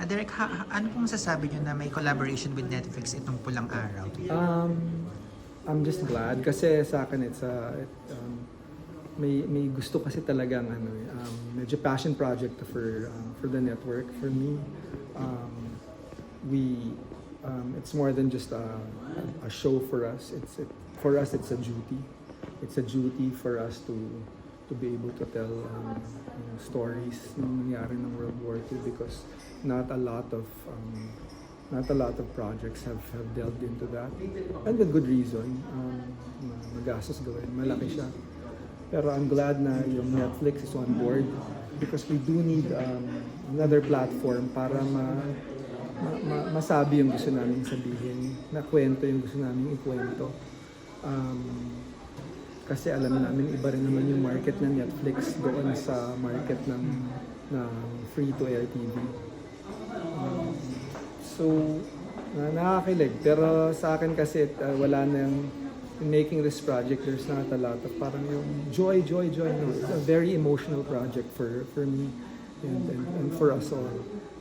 Derek, ano pong sasabi niyo na may collaboration with Netflix itong Pulang Araw? I'm just glad kasi sa akin may gusto kasi talagang medyo passion project for the network. For me, we it's more than just a show for us. For us it's a duty. It's a duty for us to be able to tell stories ng nangyari ng World War II because not a lot of projects have delved into that, and with good reason. Magastos gawin, malaki siya. Pero I'm glad na yung Netflix is on board because we do need another platform para masabi yung gusto namin sabihin, na kwento yung gusto namin ikwento. Kasi alam namin iba rin naman yung market ng Netflix doon sa market ng free-to-air TV. So, nakakilig. Pero sa akin kasi wala nang in making this project, there's not a lot of parang yung joy. No, it's a very emotional project for me and for us all.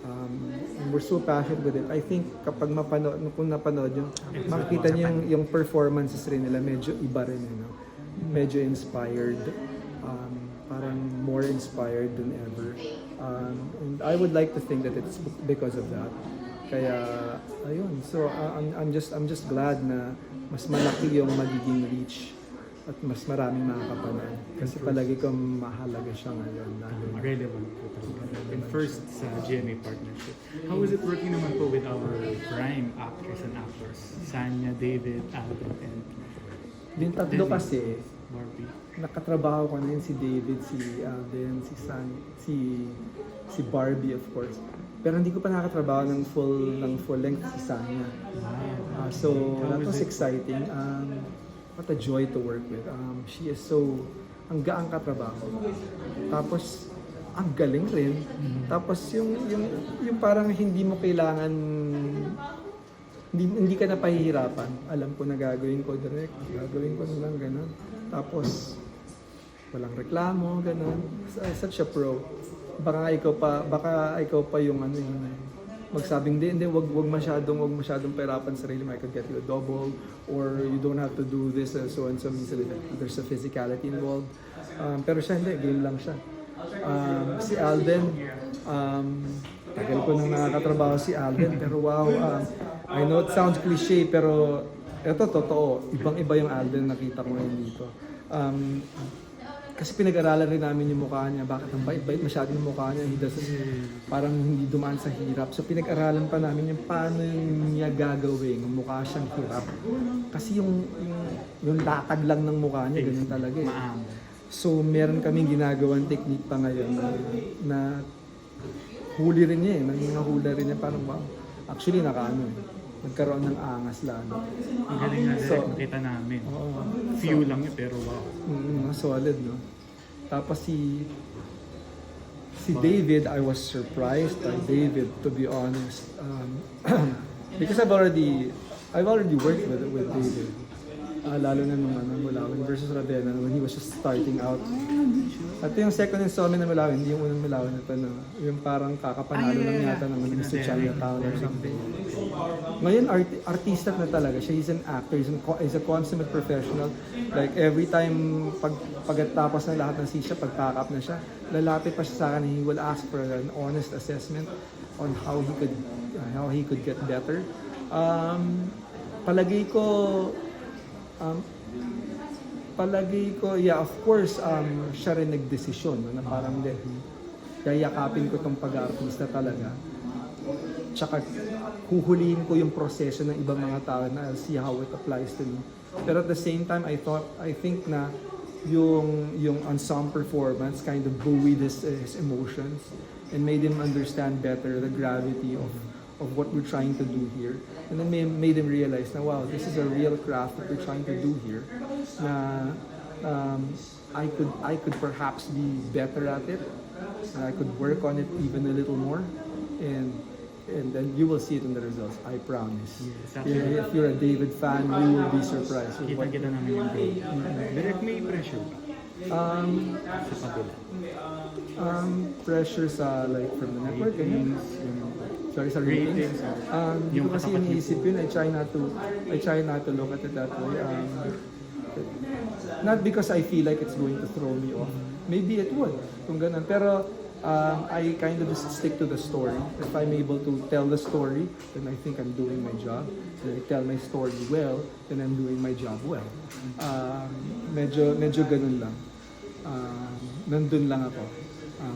And we're so passionate with it. I think kapag kung napanood yung, makikita niyo yung performances rin nila, medyo iba rin, medyo inspired. Parang more inspired than ever. And I would like to think that it's because of that. Kaya ayun, so I'm just glad na mas malaki yung magiging reach at mas maraming makakapanood. Kasi palagi kong mahalaga siya ngayon. Relevant po talaga. And first sa GMA partnership. How is it working naman po with our prime actors and actors? Sanya, David, Alvin, and Yung tatlo kasi, Barbie. nakatrabaho ko na yun si David, si Alden, si San, si Barbie of course. Pero hindi ko pa nakatrabaho ng full length si Sanya. So that was exciting. What a joy to work with. She is so, ang gaang katrabaho. Tapos ang galing rin. Tapos yung parang hindi mo kailangan, hindi ka na pahihirapan. Alam ko na gagawin ko direct, gagawin ko na lang gano'n. Tapos walang reklamo, gano'n. Such a pro. Baka ikaw pa yung magsabing hindi, wag masyadong pahirapan sarili mo. I could get you a double or you don't have to do this so and so, minsan there's a physicality involved. Pero siya hindi, game lang siya. Si Alden, tagal ko nang nakakatrabaho si Alden, pero wow, I know it sounds cliche pero ito totoo, ibang-iba yung Alden nakita ko ngayon dito. Kasi pinag-aralan rin namin yung mukha niya. Bakit ang bait-bait masyado yung mukha niya? He doesn't, parang hindi dumaan sa hirap. So pinag-aralan pa namin yung paano niya gagawin. Yung mukha siyang hirap. Kasi yung latag lang ng mukha niya, ganun talaga eh. So meron kaming ginagawang technique pa ngayon na huli rin niya eh. Nahula rin niya parang wow. Actually nagkaroon ng angas lalo. Ang galing nga direct nakita namin. Few lang yun pero wow. Solid, no? Tapos si David, I was surprised by David, to be honest. Because I've already worked with David. Lalo na nung Mulawin versus Ravenna when he was just starting out. At yung second installment na Mulawin, hindi yung unang Mulawin ito, no? Yung parang kakapanalo lang yata ng Mr. Chinatown or something. Ngayon, artista na talaga siya. He's an actor, he's a consummate professional. Like every time pagkatapos ng lahat ng sisya, pag-pack up na siya, lalapit pa siya sa akin, he will ask for an honest assessment on how he could get better. Palagay ko, yeah, of course, siya rin nagdesisyon, no, na parang yayakapin ko tong pag-artista talaga. Tsaka huhulihin ko yung proseso ng ibang mga tao na I'll see how it applies to me. Pero at the same time, I think na yung ensemble performance kind of buoyed his emotions and made him understand better the gravity of what we're trying to do here. And then made him realize na wow, this is a real craft that we're trying to do here. Na I could perhaps be better at it. And I could work on it even a little more. And then you will see it in the results, I promise. Yes, If you're a David fan, you will be surprised. Kita namin yung growth. Direct may pressure ba? Sa kabila. Pressure sa like from the network, ganyan. Sorry, sa ratings. Ratings, Hindi yung ko kasi katapat niyo iniisip po. yun. I try not to look at it that way. Not because I feel like it's going to throw me off. Maybe it would, kung ganun. Pero I kind of just stick to the story. If I'm able to tell the story, then I think I'm doing my job. If I tell my story well, then I'm doing my job well. Medyo ganun lang. Nandun lang ako.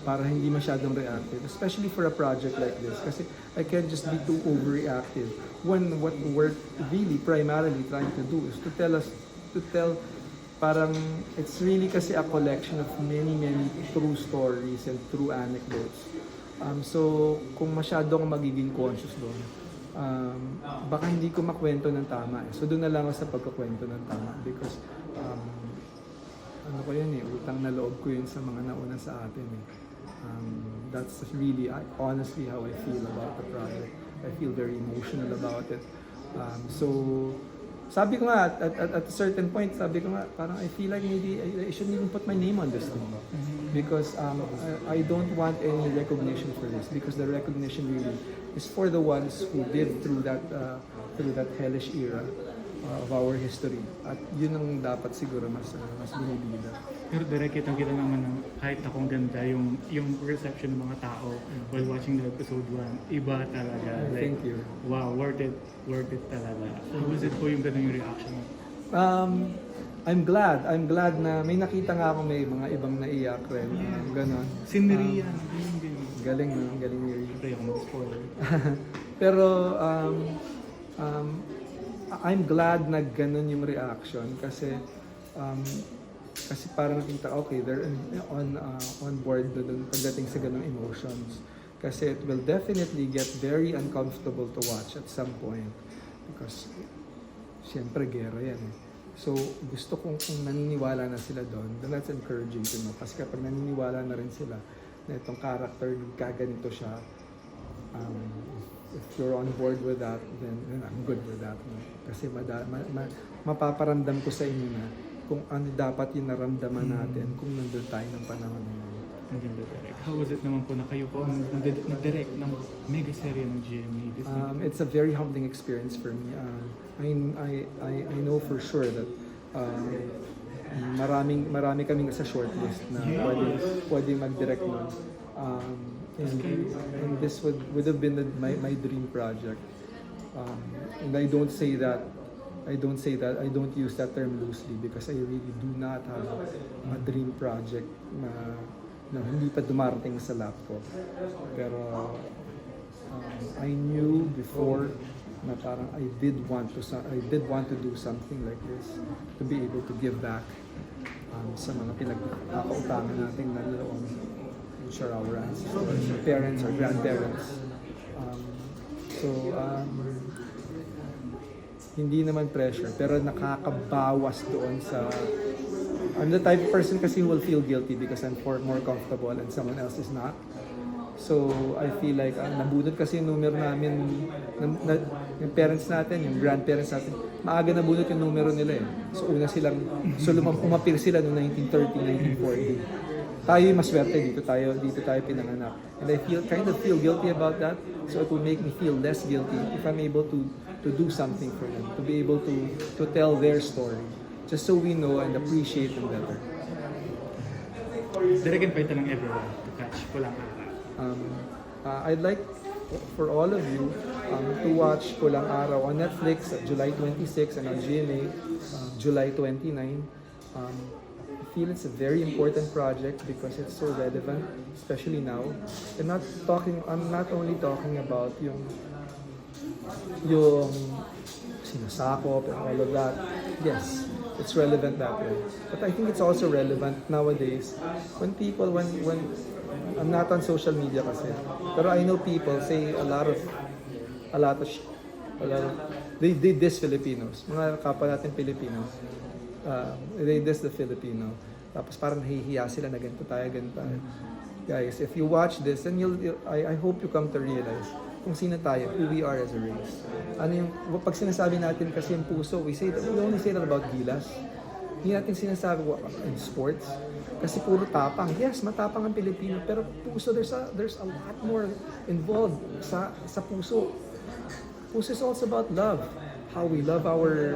Para hindi masyadong reactive, especially for a project like this, kasi I can't just be too overreactive when what we're really primarily trying to do is to tell parang it's really kasi a collection of many true stories and true anecdotes. So kung masyadong magiging conscious doon, baka hindi ko makwento ng tama eh. So doon na lang ako sa pagkakwento ng tama because ano ko yun eh, utang na loob ko yun sa mga nauna sa atin eh. That's really, honestly how I feel about the project. I feel very emotional about it. So, sabi ko nga, at a certain point, sabi ko nga, parang I feel like maybe I shouldn't even put my name on this thing. Because I don't want any recognition for this. Because the recognition really is for the ones who lived through that hellish era of our history. At yun ang dapat siguro mas binibida. Pero direct kita naman ng kahit akong ganda yung reception ng mga tao while watching the episode 1, iba talaga. Thank you. Wow, worth it talaga. How was it po yung ganun yung reaction? I'm glad na may nakita nga ako may mga ibang naiyak rin. Ganon. Si Nerian, Galing ni Ria. Siyempre ako mag-spoiler. Pero I'm glad na ganun yung reaction kasi parang nakita, okay, they're on board doon pagdating sa ganung emotions. Kasi it will definitely get very uncomfortable to watch at some point. Because, siyempre, gera yan eh. So, gusto kung naniniwala na sila doon, then that's encouraging to know. Kasi kapag naniniwala na rin sila na itong character, kaganito siya, if you're on board with that, then I'm good with that. No? Kasi mapaparamdam ko sa inyo na kung ano dapat yung naramdaman natin kung nandun tayo ng panahon na yun. How was it naman po na kayo po nag-direct ng mega serye ng GMA? It's a very humbling experience for me. I know for sure that marami kaming sa shortlist na pwede mag-direct nun. And this would have been my dream project. And I don't use that term loosely because I really do not have a dream project na hindi pa dumarating sa lap ko. Pero I knew before na parang I did want to do something like this, to be able to give back sa mga pinagkakautangan nating naloob, which are our ancestors, our parents, our grandparents. Hindi naman pressure, pero nakakabawas doon sa... I'm the type of person kasi who will feel guilty because I'm more comfortable and someone else is not. So, I feel like nabunod kasi yung numero namin, yung parents natin, yung grandparents natin, maaga nabunod yung numero nila eh. So, umapir sila noong 1930, 1940. Tayo yung maswerte, dito tayo pinanganak. And I kind of feel guilty about that. So, it will make me feel less guilty if I'm able to do something for them, to be able to tell their story, just so we know and appreciate them better. Direct invite ng everyone to catch Pulang Araw. I'd like for all of you to watch Pulang Araw on Netflix at July 26 and on GMA July 29. I feel it's a very important project because it's so relevant, especially now. I'm not only talking about yung sinasakop and all of that. Yes, it's relevant that way. But I think it's also relevant nowadays when I'm not on social media kasi, pero I know people say a lot of they diss Filipinos, mga kapwa natin Filipinos. They diss the Filipino. Tapos parang nahihiya sila na ganito tayo. Guys, if you watch this, then I hope you come to realize kung sino tayo, who we are as a race. Pag sinasabi natin kasi yung puso, we only say that about Gilas. Hindi natin sinasabi in sports. Kasi puro tapang. Yes, matapang ang Pilipino. Pero puso, there's a lot more involved sa puso. Puso is also about love. How we love our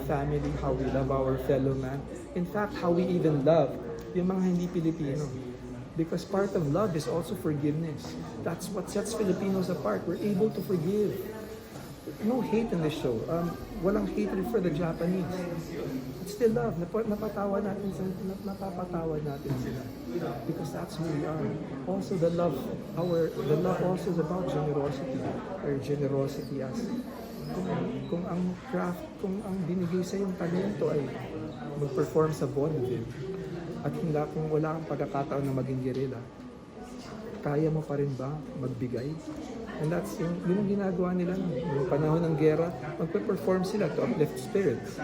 family, how we love our fellow man. In fact, how we even love yung mga hindi Pilipino. Because part of love is also forgiveness. That's what sets Filipinos apart. We're able to forgive. No hate in this show. Walang hatred for the Japanese. It's still love. Napapatawa natin sila. Because that's who we are. Also the love also is about generosity. Or generosity as kung ang craft, kung ang binigay sa yung talento ay mag-perform sa vaudeville at kung wala kang pagkakataon na maging guerrilla, kaya mo pa rin ba magbigay? And that's yun ang ginagawa nila noong panahon ng gera. Magpe-perform sila to uplift spirits.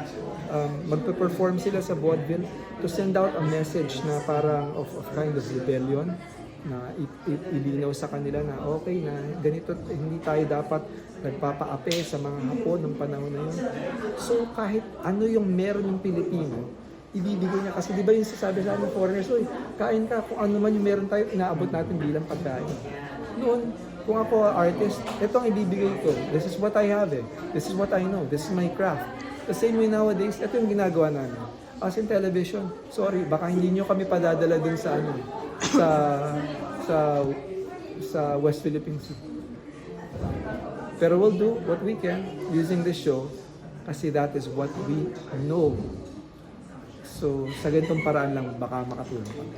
Magpe-perform sila sa vaudeville to send out a message na parang of kind of rebellion, na ilinaw sa kanila na okay na ganito, hindi tayo dapat nagpapaape sa mga Hapon ng panahon na yun. So kahit ano yung meron ng Pilipino, ibibigay niya. Kasi di ba yung sasabi sa amin foreigners, oy, kain ka, kung ano man yung meron tayo, inaabot natin bilang pagkain. Noon, kung ako artist, ito ang ibibigay ko. This is what I have This is what I know. This is my craft. The same way nowadays, ito yung ginagawa namin. As in television, sorry, baka hindi nyo kami padadala dun sa sa West Philippine Sea. Pero we'll do what we can using this show kasi that is what we know. So, sa ganitong paraan lang baka makatulong kami.